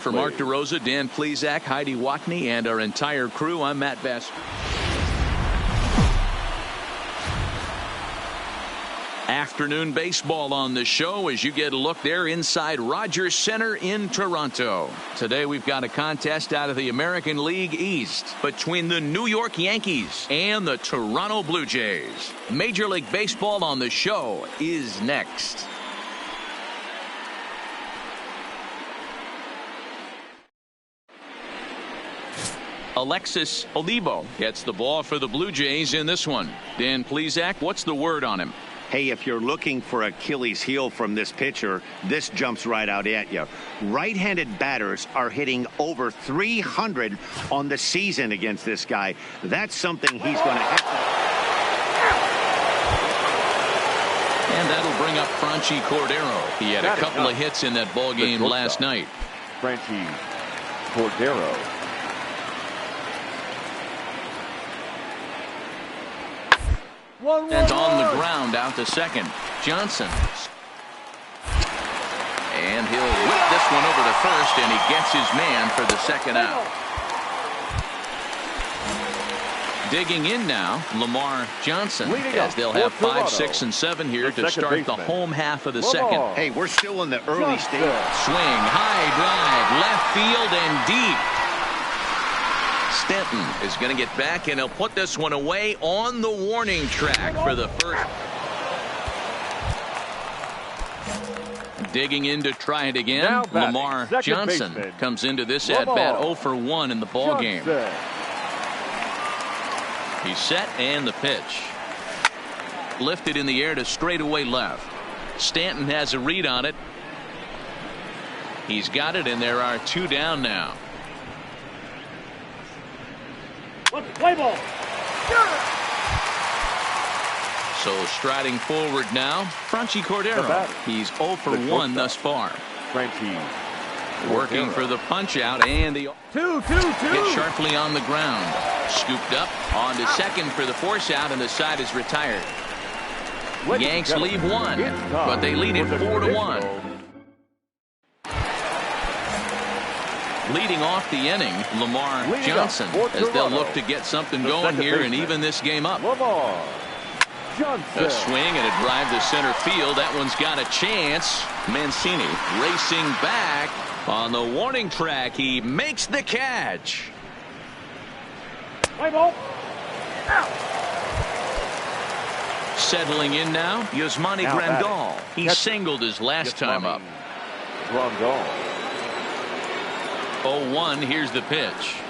For Mark DeRosa, Dan Plezak, Heidi Wackney, and our entire crew, I'm Matt Bass. Afternoon baseball on the show as you get a look there inside Rogers Center in Toronto. Today we've got a contest out of the American League East between the New York Yankees and the Toronto Blue Jays. Major League Baseball on the show is next. Alexis Olivo gets the ball for the Blue Jays in this one. Dan Plezak, what's the word on him? Hey, if you're looking for Achilles heel from this pitcher, this jumps right out at you. Right-handed batters are hitting over 300 on the season against this guy. That's something he's going to have to... And that'll bring up Franchi Cordero. He had a couple of hits in that ball game last night. Franchi Cordero. And on the ground out to second. Johnson. And he'll whip this one over to first, and he gets his man for the second out. Digging in now, Lamar Johnson, as they'll have 5, 6, and 7 here to start the home half of the second. Hey, we're still in the early stage. Swing, high drive, left field and deep. Stanton is going to get back, and he'll put this one away on the warning track for the first. Digging in to try it again. Lamar Johnson comes into this at-bat 0 for 1 in the ball game. He's set, and the pitch. Lifted in the air to straightaway left. Stanton has a read on it. He's got it, and there are 2 down now. Play ball. So striding forward now, Franchi Cordero. He's 0 for 1 thus far. Franchi working for the punch out, and the 2-2-2 hit sharply on the ground. Scooped up on to second for the force out, and the side is retired. Yanks leave 1, but they lead it 4-1. Leading off the inning, Lamar Johnson, as they'll look to get something going here and even this game up. A swing and a drive to center field. That one's got a chance. Mancini racing back on the warning track. He makes the catch. Play ball. Settling in now, Yasmani Grandal. He singled his last time up. Grandal. 0-1. Here's the pitch.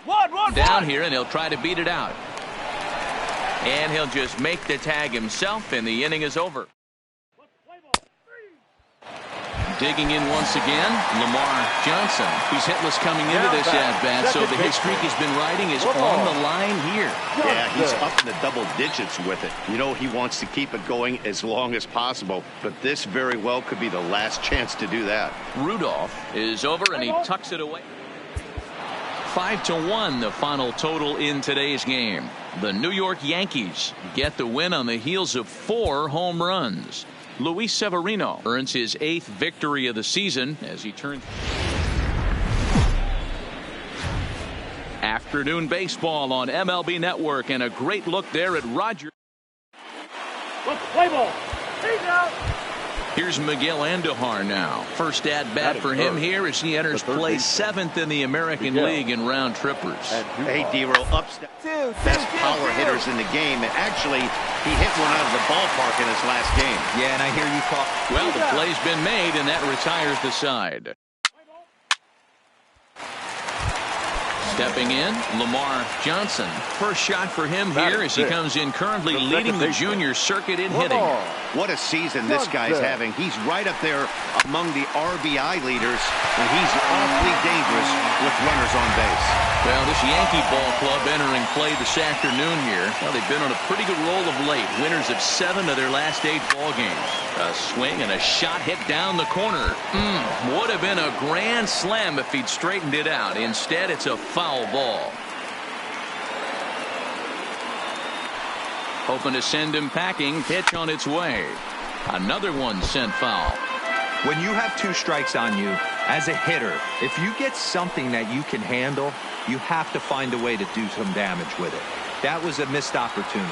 One. Down here, and he'll try to beat it out. And he'll just make the tag himself, and the inning is over. Digging in once again, Lamar Johnson. He's hitless coming into this at-bat, so the hit streak he's been riding is on the line here. Yeah, he's up in the double digits with it. You know, he wants to keep it going as long as possible, but this very well could be the last chance to do that. Rudolph is over, and he tucks it away. 5-1 the final total in today's game. The New York Yankees get the win on the heels of 4 home runs. Luis Severino earns his 8th victory of the season as he turns. Afternoon baseball on MLB Network, and a great look there at Rogers. Play ball. Here's Miguel Andujar now. First at-bat for him here as he enters play 7th in the American League in round trippers. Hey, D-Roll, best power hitters in the game. And actually, he hit one out of the ballpark in his last game. Yeah, and I hear you talk. Well, the play's been made, and that retires the side. Stepping in, Lamar Johnson. First shot for him here as he comes in currently leading the junior circuit in hitting. What a season this guy's having. He's right up there among the RBI leaders, and he's awfully dangerous with runners on base. Well, this Yankee ball club entering play this afternoon here. Well, they've been on a pretty good roll of late. Winners of 7 of their last 8 ball games. A swing and a shot hit down the corner. Would have been a grand slam if he'd straightened it out. Instead, it's a foul ball. Hoping to send him packing. Pitch on its way. Another one sent foul. When you have 2 strikes on you, As a hitter, if you get something that you can handle, you have to find a way to do some damage with it. That was a missed opportunity.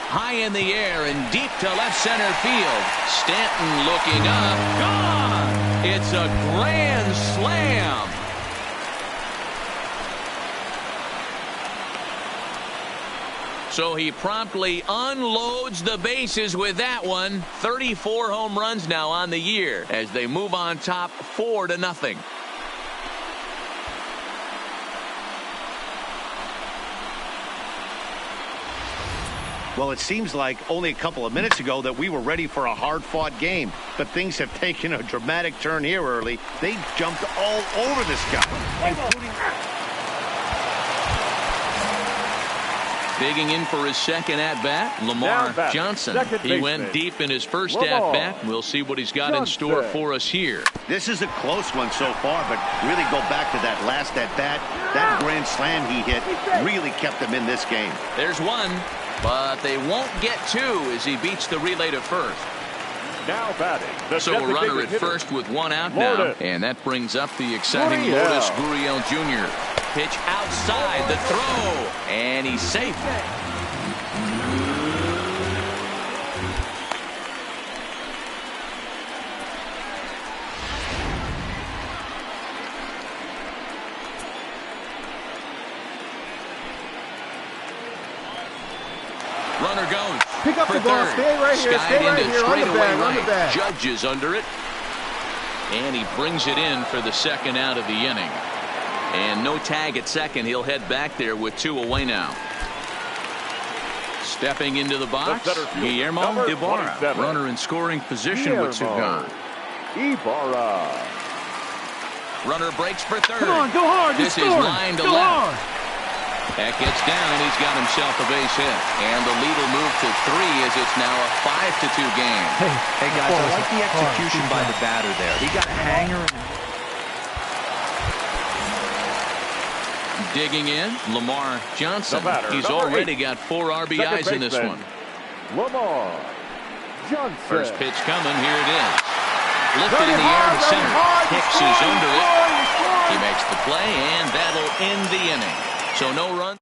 High in the air and deep to left center field. Stanton looking up. Gone! It's a grand slam. So he promptly unloads the bases with that one. 34 home runs now on the year as they move on top 4-0. Well, it seems like only a couple of minutes ago that we were ready for a hard-fought game. But things have taken a dramatic turn here early. They jumped all over this guy, including... Digging in for his second at-bat, Lamar Johnson. He went deep in his first at-bat. We'll see what he's got in store for us here. This is a close one so far, but really go back to that last at-bat. That grand slam he hit really kept him in this game. There's one, but they won't get two as he beats the relay to first. Now batting. So a runner at first with one out now, and that brings up the exciting Lourdes Gurriel Jr. Pitch outside the throw, and he's safe. Runner goes. Pick up for the ball. third. Stay right here. Skied Stay right into here. On the straightaway bag. On the right. bag. Judges under it. And he brings it in for the second out of the inning. And no tag at second. He'll head back there with two away now. Stepping into the box, Guillermo Ibarra. Runner in scoring position with two gone. Ibarra. Runner breaks for third. Come on, go hard. This is line to left. That gets down. He's got himself a base hit. And the lead will move to 3 as it's now a 5-2 game. Hey guys, I like the execution by the batter there. He got a hanger. Digging in, Lamar Johnson. He's already got 4 RBIs in this one. Lamar Johnson. First pitch coming. Here it is. Lifted in the air to center. Hicks is under it. He makes the play, and that'll end the inning. So no run.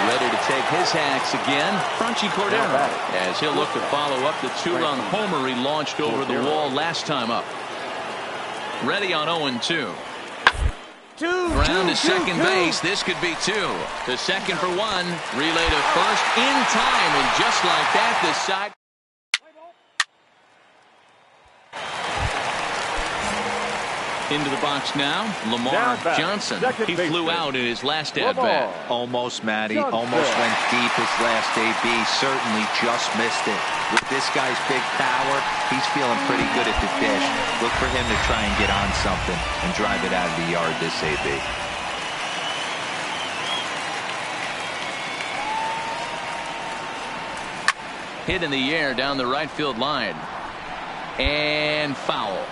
Ready to take his hacks again, Franchy Cordero, as he'll look to follow up the 2-run homer he launched over the wall last time up. Ready on 0-2. Ground to second base. This could be 2. To second for 1. Relay to first in time, and just like that, the side. Into the box now, Lamar Johnson. He flew out in his last at-bat. Almost, Matty. Almost went deep his last AB. Certainly just missed it. With this guy's big power, he's feeling pretty good at the dish. Look for him to try and get on something and drive it out of the yard this AB. Hit in the air down the right field line. And foul.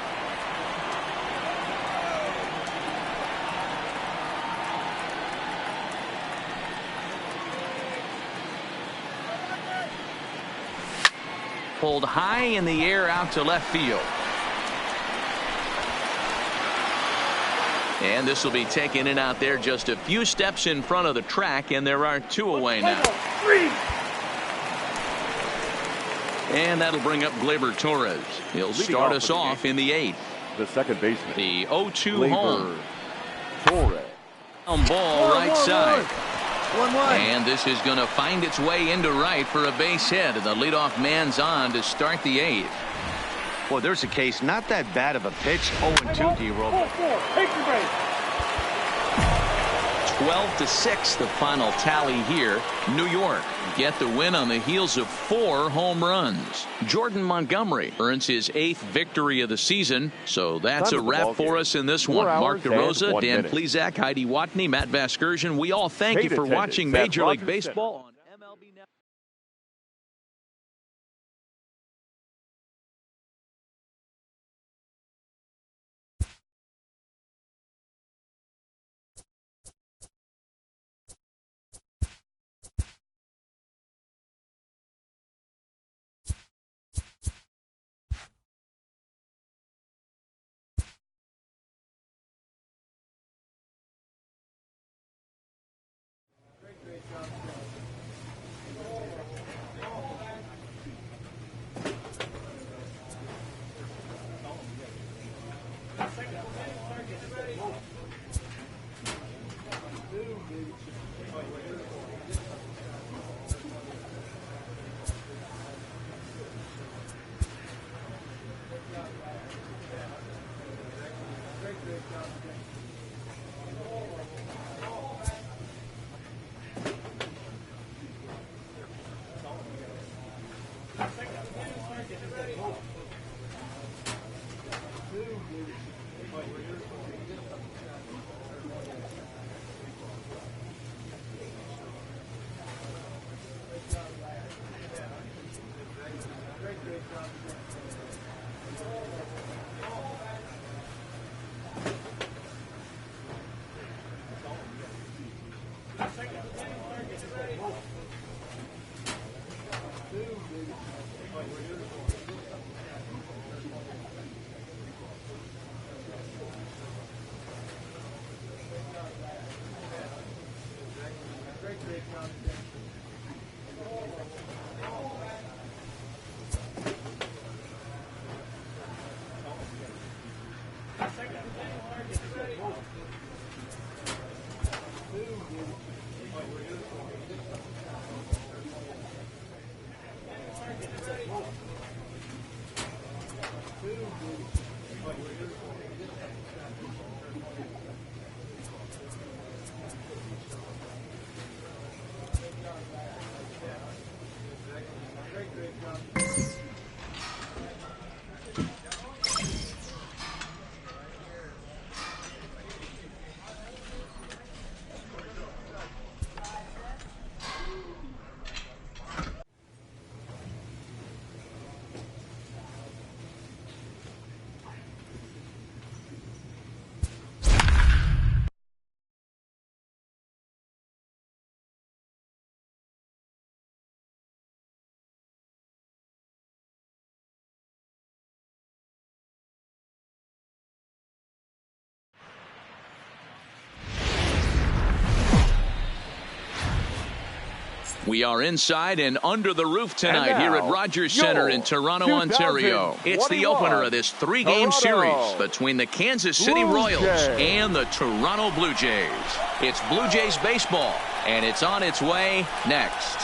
Pulled high in the air out to left field. And this will be taken in out there just a few steps in front of the track, and there are 2 away now. And that'll bring up Gleyber Torres. He'll start us off in the 8th. The second baseman. The 0-2 home. Torres. On ball right side. 1-1. And this is going to find its way into right for a base hit. And the leadoff man's on to start the 8th. Well, there's a case, not that bad of a pitch. 0-2, D-Roll. 12-6, the final tally here. New York get the win on the heels of 4 home runs. Jordan Montgomery earns his 8th victory of the season. So that's a wrap for us in this one. Mark DeRosa, Dan Plesac, Heidi Watney, Matt Vasgersian. We all thank you for watching Major League Baseball on MLB Network. We are inside and under the roof tonight here at Rogers Center in Toronto, Ontario. It's the opener of this three-game series between the Kansas City Royals and the Toronto Blue Jays. It's Blue Jays baseball, and it's on its way next.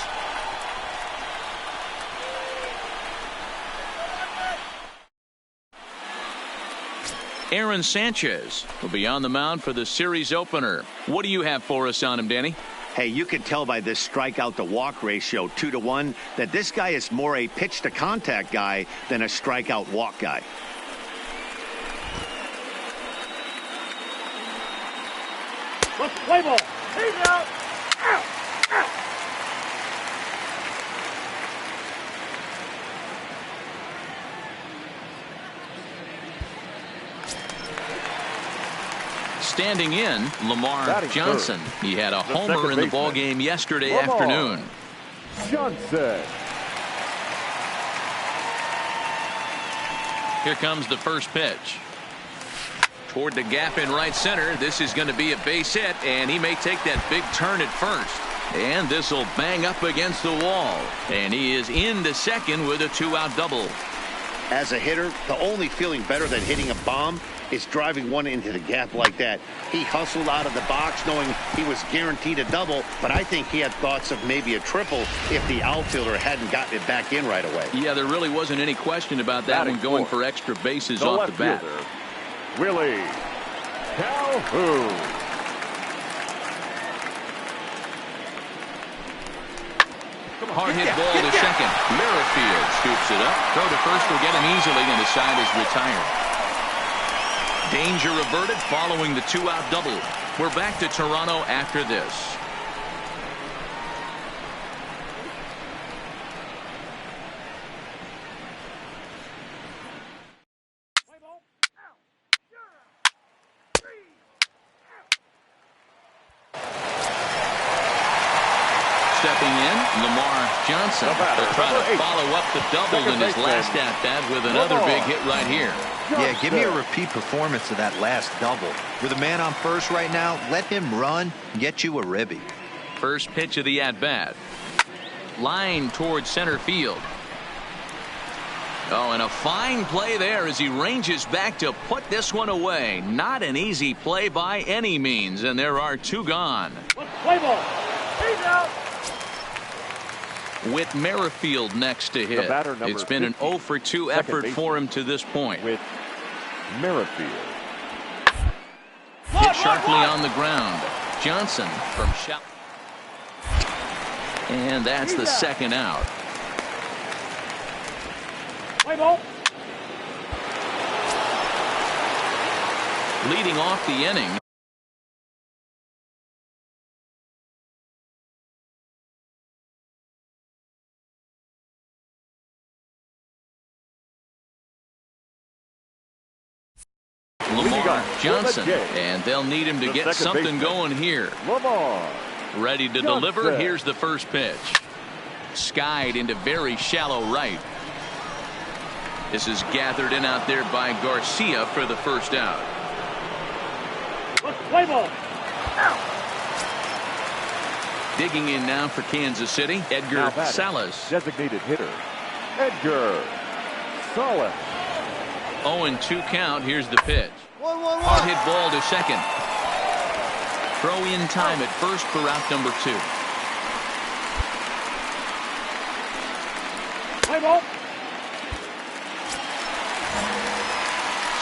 Aaron Sanchez will be on the mound for the series opener. What do you have for us on him, Danny? Hey, you can tell by this strikeout to walk ratio 2-to-1 that this guy is more a pitch to contact guy than a strikeout walk guy. Let's play ball. He's out. Out. Out. Standing in, Lamar Johnson. He had a homer in the ball game yesterday afternoon. Johnson. Here comes the first pitch. Toward the gap in right center. This is going to be a base hit, and he may take that big turn at first. And this will bang up against the wall. And he is into second with a 2-out double. As a hitter, the only feeling better than hitting a bomb is driving one into the gap like that. He hustled out of the box knowing he was guaranteed a double, but I think he had thoughts of maybe a triple if the outfielder hadn't gotten it back in right away. Yeah, there really wasn't any question about that one going for extra bases off the bat. Willie Calhoun. Hard hit ball to second. Merrifield scoops it up. Throw to first will get him easily, and the side is retired. Danger averted following the 2-out double. We're back to Toronto after this. Stepping in, Lamar Johnson will try to follow up the double in his last at-bat with another big hit right here. Yeah, give me a repeat performance of that last double. With a man on first right now, let him run and get you a ribby. First pitch of the at-bat. Line towards center field. Oh, and a fine play there as he ranges back to put this one away. Not an easy play by any means, and there are two gone. Play ball. He's out. With Merrifield next to hit. It's been an 0 for 2 effort for him to this point. With Merrifield. Hit sharply on the ground. Johnson from shot. And that's the second out. Play ball. Leading off the inning. Lamar Johnson, and they'll need him to get something going here. Lamar ready to deliver. Here's the first pitch. Skied into very shallow right. This is gathered in out there by Garcia for the first out. Play ball. Digging in now for Kansas City, Edgar Salas. Designated hitter, Edgar Salas. 0-2 count. Here's the pitch. Hard hit ball to second. Throw in time at first for out number 2. Play ball.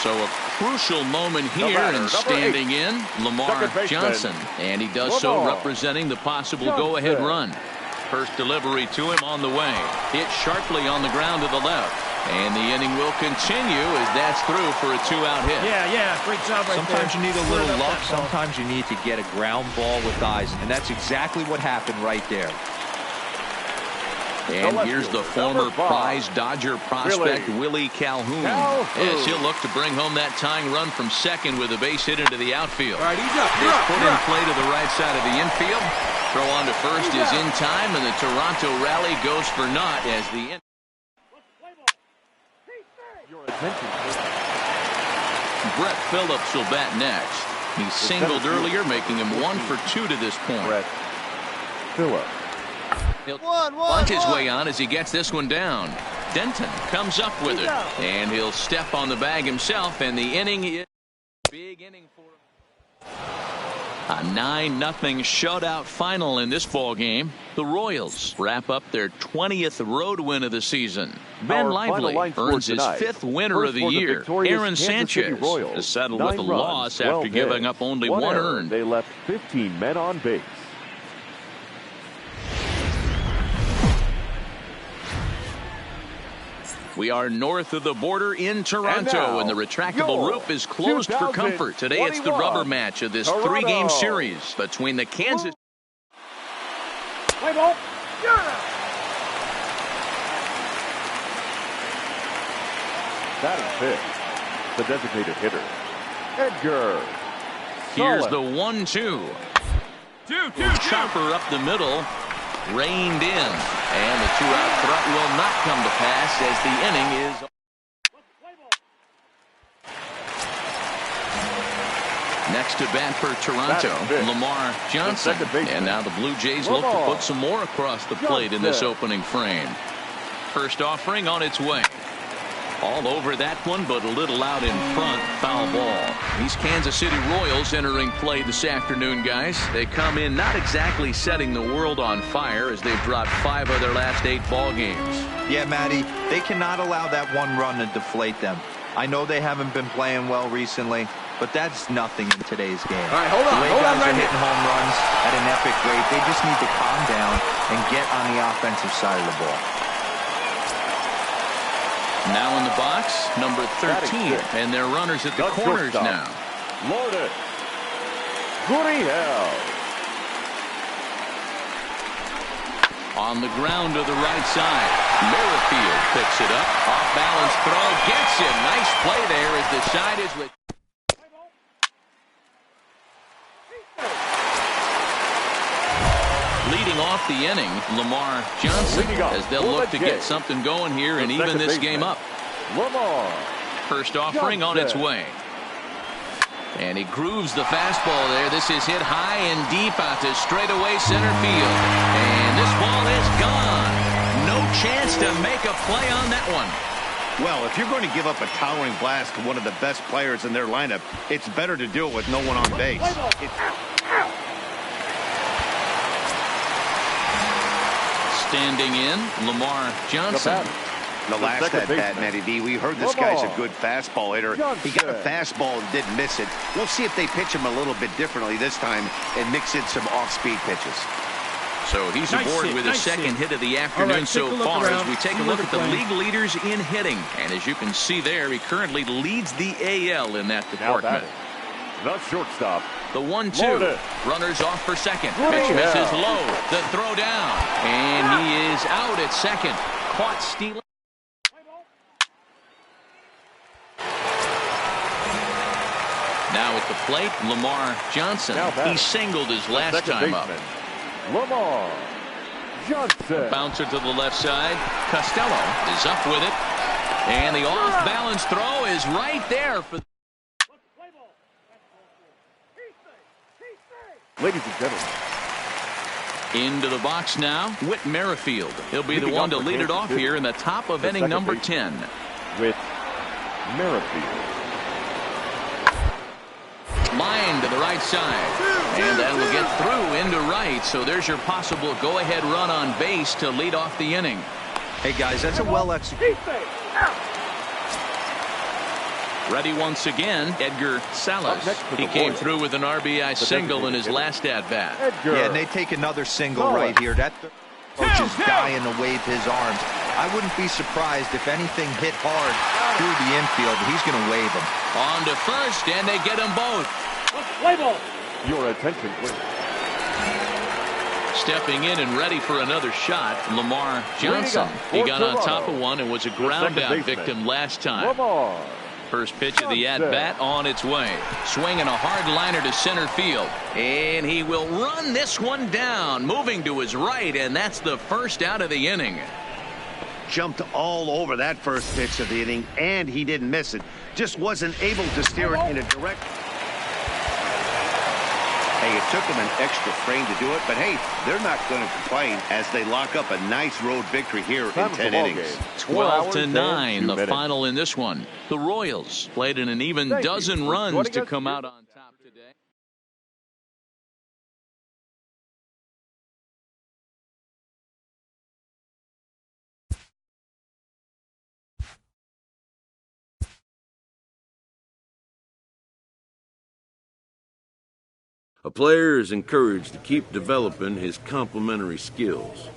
So a crucial moment here, and standing in, Lamar Johnson. And he does so representing the possible go-ahead run. First delivery to him on the way. Hit sharply on the ground to the left. And the inning will continue as that's through for a 2-out hit. Yeah, great job right Sometimes there. you need a little luck. Sometimes you need to get a ground ball with eyes. And that's exactly what happened right there. And here's the former prize Dodger prospect Willie Calhoun as he'll look to bring home that tying run from second with a base hit into the outfield. All right, he's up. It's put in play to the right side of the infield. Throw on to first is in time, and the Toronto rally goes for naught as the Brett Phillips will bat next. He singled earlier, making him 1 for 2 to this point. Brett Phillips. He'll bunt his way on as he gets this one down. Denton comes up with it, and he'll step on the bag himself, and the inning is a big inning for him. A 9-0 shutout final in this ball game. The Royals wrap up their 20th road win of the season. Ben Lively earns his 5th winner of the year. Aaron Sanchez is settled with a loss after giving up only 1 earned. They left 15 men on base. We are north of the border in Toronto, and the retractable roof is closed for comfort. Today it's the rubber match of this 3-game series between the Kansas. Play ball. Batting fifth, the designated hitter, Edgar Here's Salas. the 1-2. Chopper up the middle. Reined in, and the 2-out threat will not come to pass as the inning is. Next to bat for Toronto, Lamar Johnson. And now the Blue Jays look to put some more across the plate in this opening frame. First offering on its way. All over that one, but a little out in front. Foul ball. These Kansas City Royals entering play this afternoon, guys. They come in not exactly setting the world on fire as they've dropped 5 of their last 8 ball games. Yeah, Matty, they cannot allow that one run to deflate them. I know they haven't been playing well recently, but that's nothing in today's game. All right, hold on. The way guys are hitting home runs at an epic rate, they just need to calm down and get on the offensive side of the ball. Now in the box, number 13, and their runners at the corners now. Loaded. Gurriel. On the ground to the right side. Merrifield picks it up. Off balance throw. Gets it. Nice play there as the side is with. Leading off the inning, Lamar Johnson, as they'll look to get something going here and even this game up. Lamar. First offering on its way. And he grooves the fastball there. This is hit high and deep out to straightaway center field. And this ball is gone. No chance to make a play on that one. Well, if you're going to give up a towering blast to one of the best players in their lineup, it's better to do it with no one on base. Standing in, Lamar Johnson. The last at bat, Matty D, we heard this guy's a good fastball hitter. He got a fastball and didn't miss it. We'll see if they pitch him a little bit differently this time and mix in some off-speed pitches. So he's aboard with a second hit of the afternoon so far as we take a look at the league leaders in hitting. And as you can see there, he currently leads the AL in that department. The shortstop. The 1-2. Runners off for second. Pitch misses low. The throw down. And he is out at second. Caught stealing. Now at the plate, Lamar Johnson. He singled his last time up. Lamar Johnson. Bouncer to the left side. Costello is up with it. And the off-balance throw is right there for. Ladies and gentlemen. Into the box now, Whit Merrifield. He'll be the one to lead it off here in the top of inning number 10. With Merrifield. Line to the right side. And that will get through into right. So there's your possible go-ahead run on base to lead off the inning. Hey, guys, that's a well-executed. Ready once again, Edgar Salas. He came through with an RBI single in his last at-bat. Yeah, and they take another single right here. That coach is dying to wave his arms. I wouldn't be surprised if anything hit hard through the infield. He's going to wave them. On to first, and they get them both. Your attention, please. Stepping in and ready for another shot, Lamar Johnson. He got on top of one and was a ground-out victim last time. Lamar. First pitch of the at-bat on its way. Swinging a hard liner to center field. And he will run this one down, moving to his right, and that's the first out of the inning. Jumped all over that first pitch of the inning, and he didn't miss it. Just wasn't able to steer it in a direct. Hey, it took them an extra frame to do it, but hey, they're not going to complain as they lock up a nice road victory here in 10 innings. 12-9, the final in this one. The Royals played in an even dozen runs to come out on top today. A player is encouraged to keep developing his complementary skills.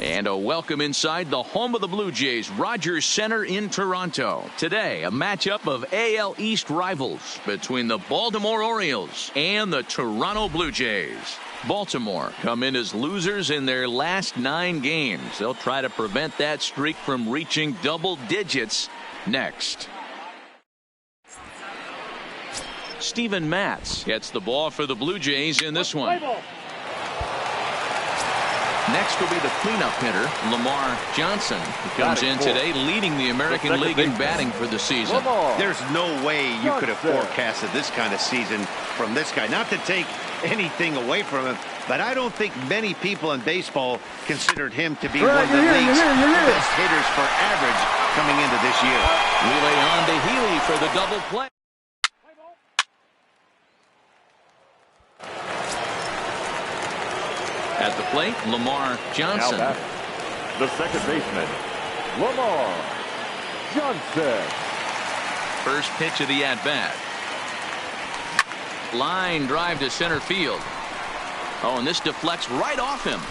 And a welcome inside the home of the Blue Jays, Rogers Center in Toronto. Today, a matchup of AL East rivals between the Baltimore Orioles and the Toronto Blue Jays. Baltimore come in as losers in their last 9 games. They'll try to prevent that streak from reaching double digits next. Steven Matz gets the ball for the Blue Jays in this one. Next will be the cleanup hitter, Lamar Johnson, who comes in today leading the American League in batting for the season. There's no way you could have forecasted this kind of season from this guy. Not to take anything away from him, but I don't think many people in baseball considered him to be one of the league's best hitters for average coming into this year. Relay on to Healy for the double play. At the plate, Lamar Johnson. Now the second baseman, Lamar Johnson. First pitch of the at-bat. Line drive to center field. Oh, and this deflects right off him.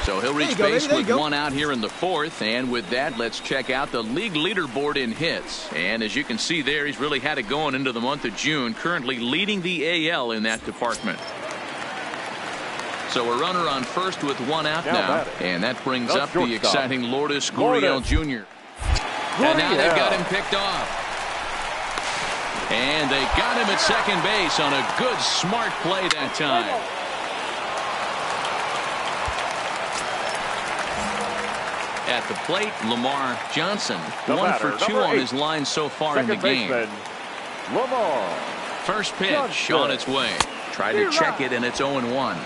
So he'll reach base with one out here in the 4th. And with that, let's check out the league leaderboard in hits. And as you can see there, he's really had it going into the month of June, currently leading the AL in that department. So a runner on first with one out now. And that brings up the exciting Lourdes Gurriel Jr. And now they've got him picked off. And they got him at second base on a good, smart play that time. At the plate, Lamar Johnson, 1 for 2 on his line so far in the game. Lamar First pitch on its way. Tried to check it, and it's 0-1.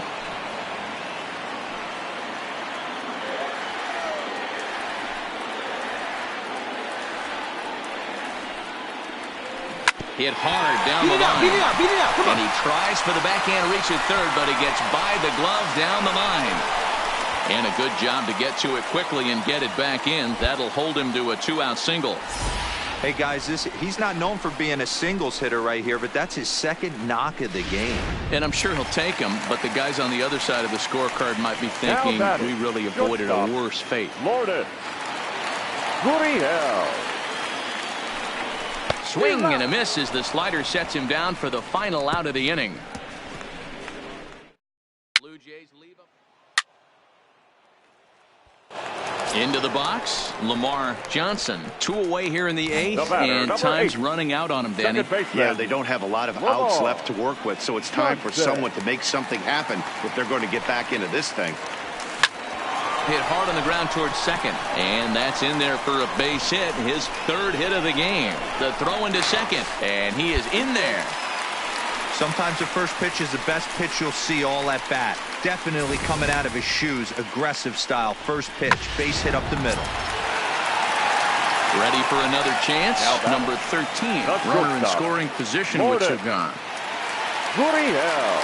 Hit hard down the line. And he tries for the backhand reach at third, but he gets by the glove down the line. And a good job to get to it quickly and get it back in. That'll hold him to a 2-out single. Hey, guys, he's not known for being a singles hitter right here, but that's his second knock of the game. And I'm sure he'll take him, but the guys on the other side of the scorecard might be thinking we really avoided a worse fate. Lourdes Gurriel. Swing and a miss as the slider sets him down for the final out of the inning. Blue Jays leave him. Into the box, Lamar Johnson. 2 away here in the 8th, and time's running out on him, Danny. Yeah, they don't have a lot of outs left to work with, so it's time for someone to make something happen if they're going to get back into this thing. Hit hard on the ground towards second, and that's in there for a base hit, his 3rd hit of the game. The throw into second, and he is in there. Sometimes the first pitch is the best pitch you'll see all at bat. Definitely coming out of his shoes, aggressive style. First pitch, base hit up the middle. Ready for another chance. Number 13, runner in scoring position with Shogun. Gurriel.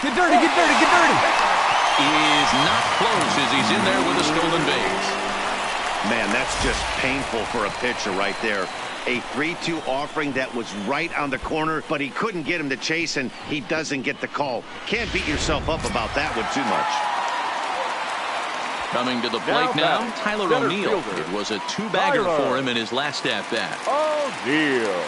Get dirty, get dirty, get dirty. Is not close as he's in there with a stolen base. Man, that's just painful for a pitcher right there. A 3-2 offering that was right on the corner, but he couldn't get him to chase, and he doesn't get the call. Can't beat yourself up about that one too much. Coming to the plate now, Tyler O'Neill. It was a 2-bagger for him in his last at-bat. O'Neill.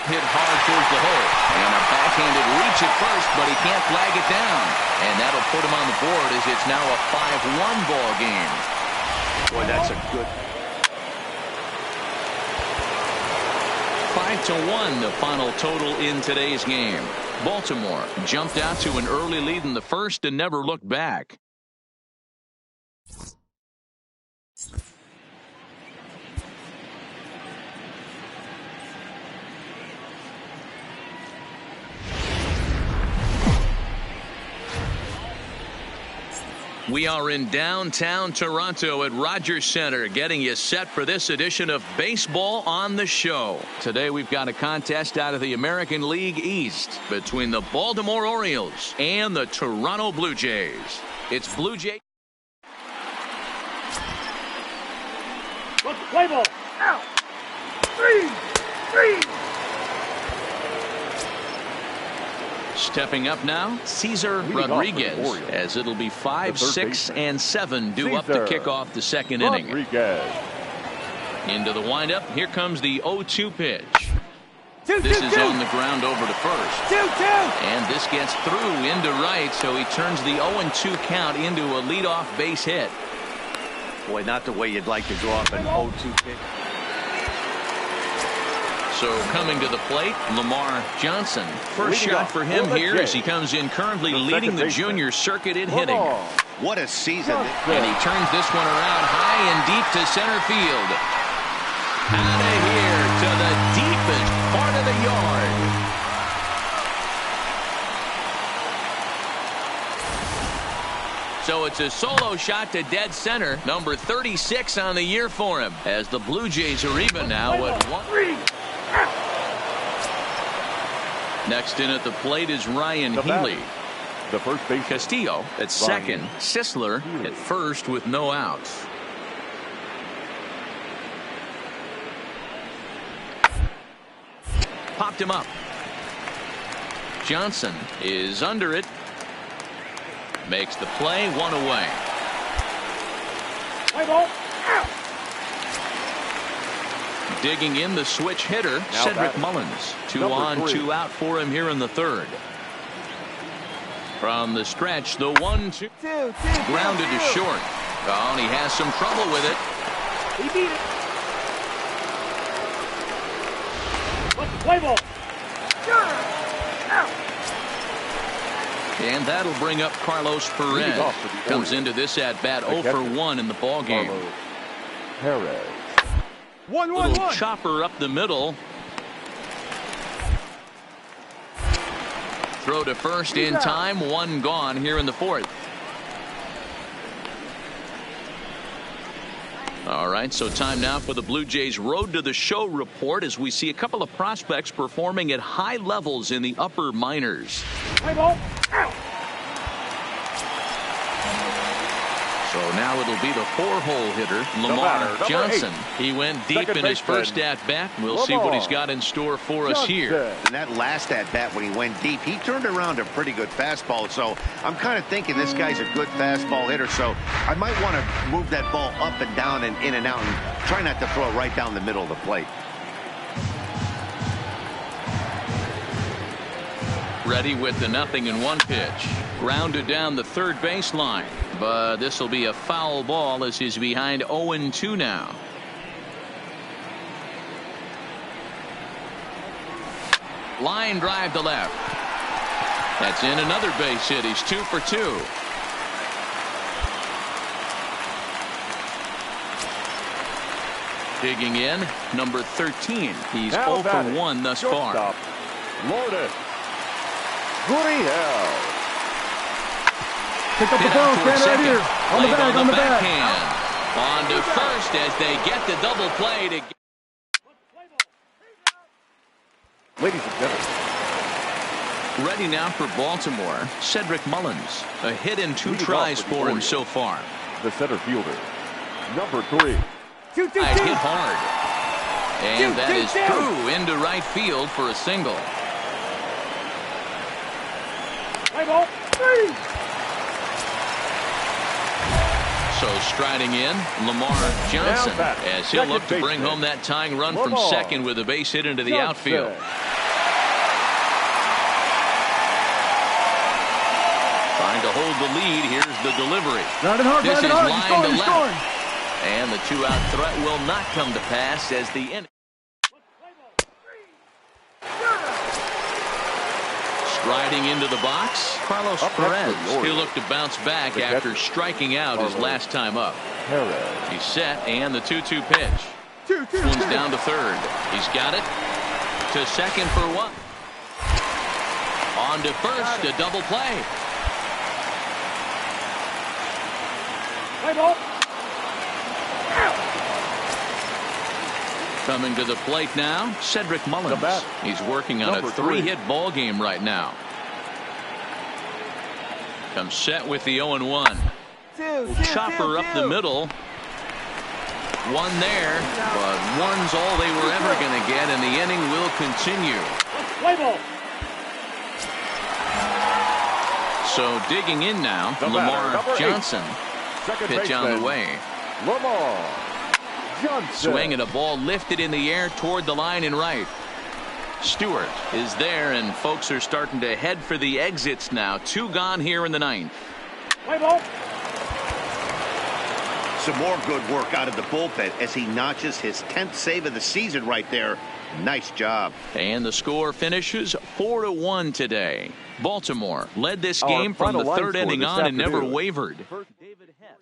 Hit hard towards the hole. And a backhanded reach at first, but he can't flag it down. And that'll put him on the board as it's now a 5-1 ball game. Boy, that's a good... 5-1 the final total in today's game. Baltimore jumped out to an early lead in the first and never looked back. We are in downtown Toronto at Rogers Center, getting you set for this edition of Baseball on the Show. Today we've got a contest out of the American League East between the Baltimore Orioles and the Toronto Blue Jays. It's Blue Jays. Play ball. Out. 3. Stepping up now, Cesar Rodriguez, as it'll be 5, 6, and 7 due up to kick off the second inning. Into the windup. Here comes the 0-2 pitch. This is on the ground over to first. And this gets through into right, so he turns the 0-2 count into a leadoff base hit. Boy, not the way you'd like to go off an 0-2 pitch. So coming to the plate, Lamar Johnson. First shot for him here as he comes in currently leading the junior circuit in hitting. What a season. And he turns this one around high and deep to center field. Out of here to the deepest part of the yard. So it's a solo shot to dead center. Number 36 on the year for him. As the Blue Jays are even now at 1. Next in at the plate is Ryan Healy. The first base. Castillo at second. Sisler at first with no outs. Popped him up. Johnson is under it. Makes the play, 1 away. Play ball. Digging in the switch hitter, Now Cedric batting. Mullins. 2 Number on, 3. 2 out for him here in the third. From the stretch, the 1-2. Grounded to short. Oh, and he has some trouble with it. He beat it. Play ball. And that'll bring up Carlos Perez. Comes into this at bat 0 for 1 in the ball game. Perez. 1-1-1. Chopper up the middle. Throw to first in time. 1 gone here in the fourth. All right, so time now for the Blue Jays Road to the Show report as we see a couple of prospects performing at high levels in the upper minors. Play ball. So now it'll be the 4-hole hitter, Lamar Johnson. He went deep in his first at-bat. We'll see what he's got in store for us here. And that last at-bat when he went deep, he turned around a pretty good fastball. So I'm kind of thinking this guy's a good fastball hitter. So I might want to move that ball up and down and in and out and try not to throw it right down the middle of the plate. Ready with the 0-1 pitch. Grounded down the third baseline. But this will be a foul ball as he's behind 0-2 now. Line drive to left. That's in another base hit. He's 2 for 2. Digging in, number 13. He's 0 for 1 thus far. Lourdes Gurriel. Pick up the phone, stand right here. On the bag, on the bag. On to first as they get the double play to. Ladies and gentlemen. Ready now for Baltimore, Cedric Mullins. A hit and 2 tries for him so far. The center fielder, number 3. I hit hard. And that is through into right field for a single. Play ball. So striding in, Lamar Johnson, as he'll look to bring home that tying run from second with a base hit into the outfield. Trying to hold the lead. Here's the delivery. This is line to left. And the 2-out threat will not come to pass as the inning. Striding into the box, Carlos Perez. He'll look to bounce back after striking out his last time up. He's set, and the 2-2 pitch. This one's down to third. He's got it. To second for 1. On to first, a double play. Play ball. Coming to the plate now, Cedric Mullins. He's working on a 3-hit ball game right now. Comes set with the 0-1. Chopper up the middle. 1 there, but 1's all they were ever going to get, and the inning will continue. Play ball. So digging in now, Lamar Johnson. Pitch on the way. Lamar Johnson. Swing and a ball lifted in the air toward the line and right. Stewart is there, and folks are starting to head for the exits now. 2 gone here in the 9th. Play ball. Some more good work out of the bullpen as he notches his 10th save of the season right there. Nice job. And the score finishes 4-1 today. Baltimore led this game from the 3rd inning on and never wavered. David Hess.